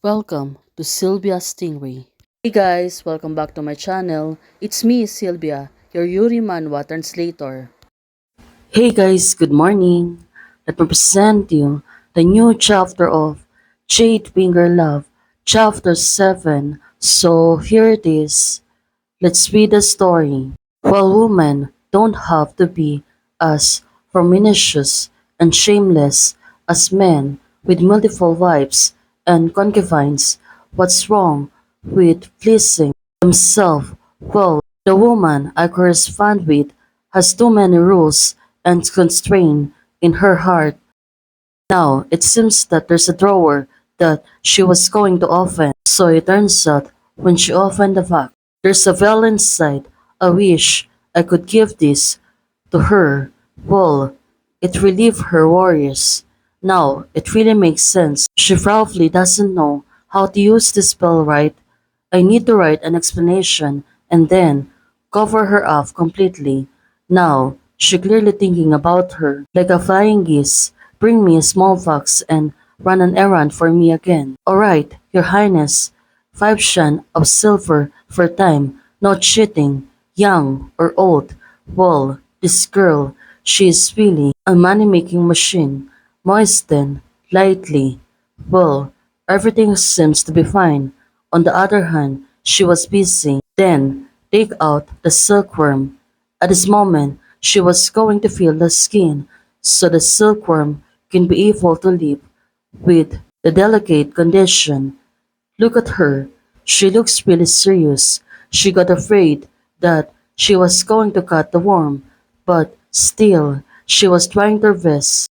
Welcome to Sylvia Stingray. Hey guys, welcome back to my channel. It's me, Sylvia, your Yuri Manhwa translator. Hey guys, good morning. Let me present you the new chapter of Jade Finger Love, chapter 7. So here it is. Let's read the story. While women don't have to be as pernicious and shameless as men with multiple wives and concubines, what's wrong with pleasing themselves? Well, the woman I correspond with has too many rules and constraints in her heart. Now, it seems that there's a drawer that she was going to open, so it turns out when she opened the box, there's a veil inside. I wish I could give this to her. Well, it relieved her worries. Now, it really makes sense. She probably doesn't know how to use this spell right. I need to write an explanation and then cover her up completely. Now, she clearly thinking about her. Like a flying geese, bring me a small fox and run an errand for me again. Alright, your highness. 5 shan of silver for time, no cheating, young or old. Well, this girl, she is really a money-making machine. Moisten, lightly. Well, everything seems to be fine. On the other hand, she was busy. Then, take out the silkworm. At this moment, she was going to feel the skin, so the silkworm can be able to live with the delicate condition. Look at her. She looks really serious. She got afraid that she was going to cut the worm, but still, she was trying her best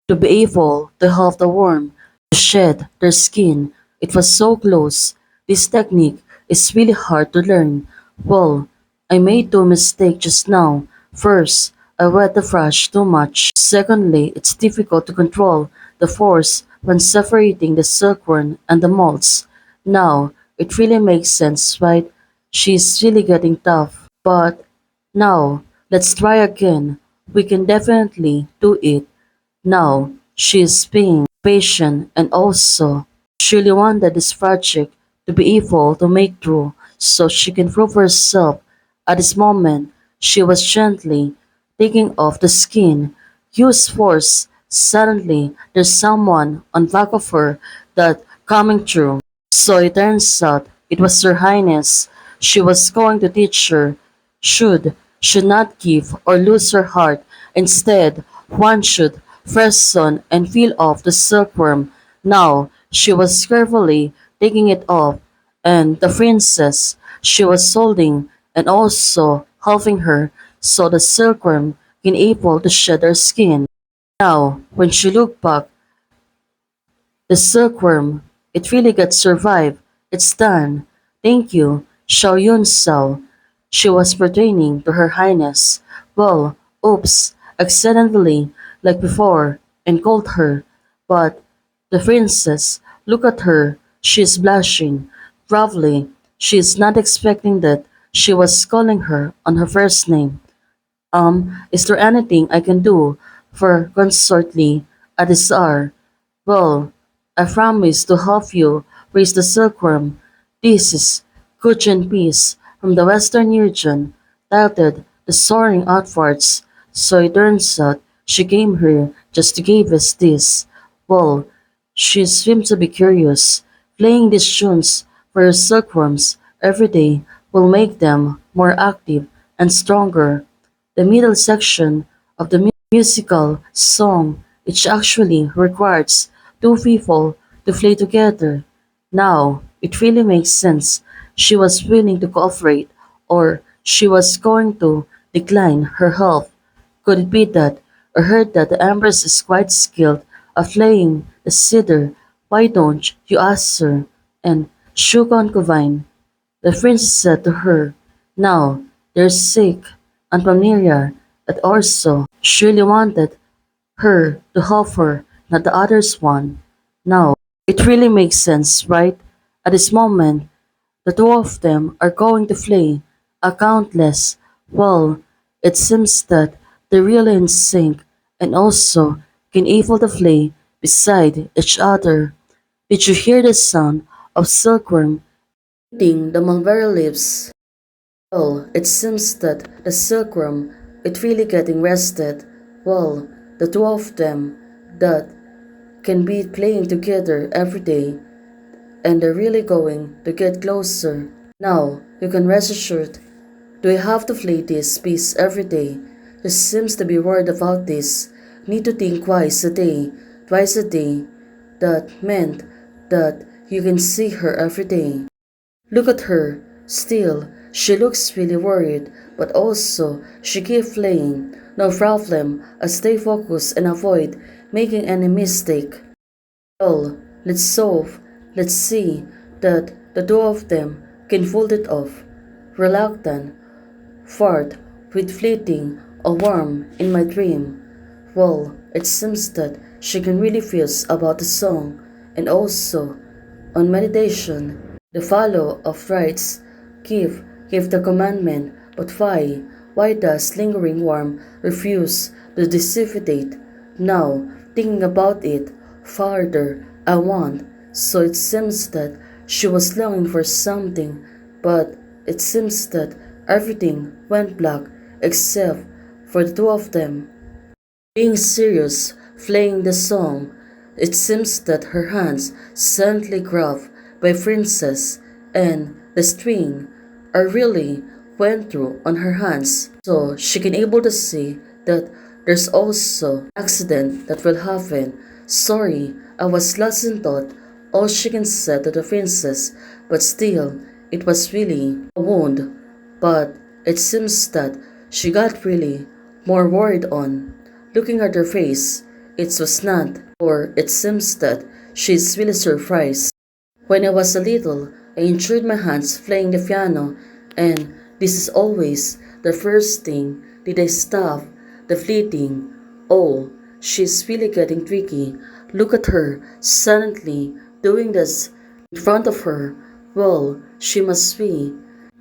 to be able to help the worm to shed their skin. It was so close. This technique is really hard to learn. Well, I made two mistakes just now. First, I wet the brush too much. Secondly, it's difficult to control the force when separating the silkworm and the molds. Now, it really makes sense, right? She's really getting tough. But now, let's try again. We can definitely do it. Now, she is being patient and also she really wanted this project to be able to make through so she can prove herself. At this moment, she was gently taking off the skin. Use force. Suddenly, there's someone on back of her that coming through. So it turns out it was Her Highness. She was going to teach her should not give or lose her heart. Instead, one should fasten and peel off the silkworm. Now she was carefully taking it off, and the princess she was holding and also helping her so the silkworm can able to shed her skin. Now, when she looked back, the silkworm, it really got survived. It's done. Thank you, Yunzhao. She was pertaining to Her Highness. Well, oops, accidentally, like before, and called her. But the princess, look at her. She is blushing. Probably, she is not expecting that she was calling her on her first name. Is there anything I can do for consortly at this hour? Well, I promise to help you raise the silkworm. This is Kuchen piece from the western region, titled The Soaring Outwards. So it turns out she came here just to give us this. Well, she seems to be curious. Playing these tunes for her silkworms every day will make them more active and stronger. The middle section of the musical song, which actually requires two people to play together. Now, it really makes sense. She was willing to cooperate, or she was going to decline her help. Could it be that I heard that the Empress is quite skilled at playing the zither? Why don't you ask her? And Shu concubine, the princess said to her, now they're sick and familiar that also she really wanted her to help her, not the others one. Now, it really makes sense, right? At this moment, the two of them are going to play a countless. Well, it seems that they're really in sync and also can able to play beside each other. Did you hear the sound of silkworm eating the mulberry leaves? Well, it seems that the silkworm is really getting rested. Well, the two of them that can be playing together every day, and they're really going to get closer. Now, you can rest assured. Do I have to play this piece every day? She seems to be worried about this. Need to think twice a day. That meant that you can see her every day. Look at her. Still, she looks really worried, but also she keeps playing. No problem, I stay focused and avoid making any mistake. Well, let's solve. Let's see that the two of them can fold it off. Reluctant, fart with fleeting, a worm in my dream. Well, it seems that she can really feels about the song and also on meditation. The follow of rites give the commandment, but why? Why does lingering worm refuse to dissipate? Now, thinking about it farther, I want. So it seems that she was longing for something, but it seems that everything went black except for the two of them. Being serious, playing the song, it seems that her hands suddenly grabbed by Princess and the string are really went through on her hands, so she can able to see that there's also accident that will happen. Sorry, I was lost in thought. All she can say to the princess, but still, it was really a wound. But it seems that she got really more worried on. Looking at her face, it was not, or it seems that she's really surprised. When I was a little, I enjoyed my hands playing the piano, and this is always the first thing did I stop the fleeting. Oh, she's really getting tricky. Look at her, silently doing this in front of her. Well, she must be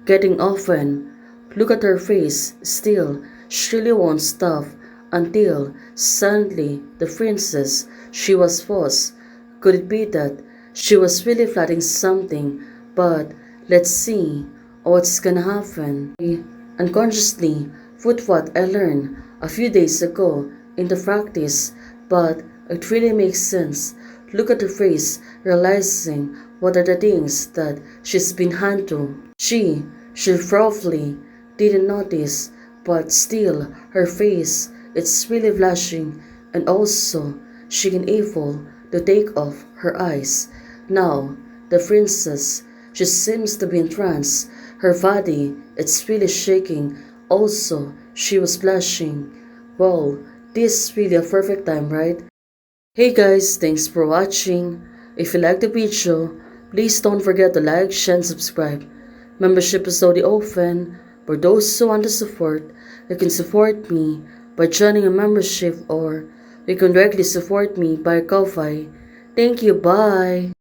getting often. Look at her face, still, she really won't stop until suddenly the princess she was forced. Could it be that she was really plotting something? But let's see what's gonna happen. I unconsciously put what I learned a few days ago into practice, but it really makes sense. Look at her face, realizing what are the things that she's been handled. She probably didn't notice, but still her face it's really blushing, and also she can able to take off her eyes. Now the princess she seems to be in trance. Her body it's really shaking. Also she was blushing. Well, this is really a perfect time, right? Hey guys, thanks for watching. If you like the video, please don't forget to like, share, and subscribe. Membership is already open. For those who want to support, you can support me by joining a membership or you can directly support me by Ko-Fi. Thank you, bye!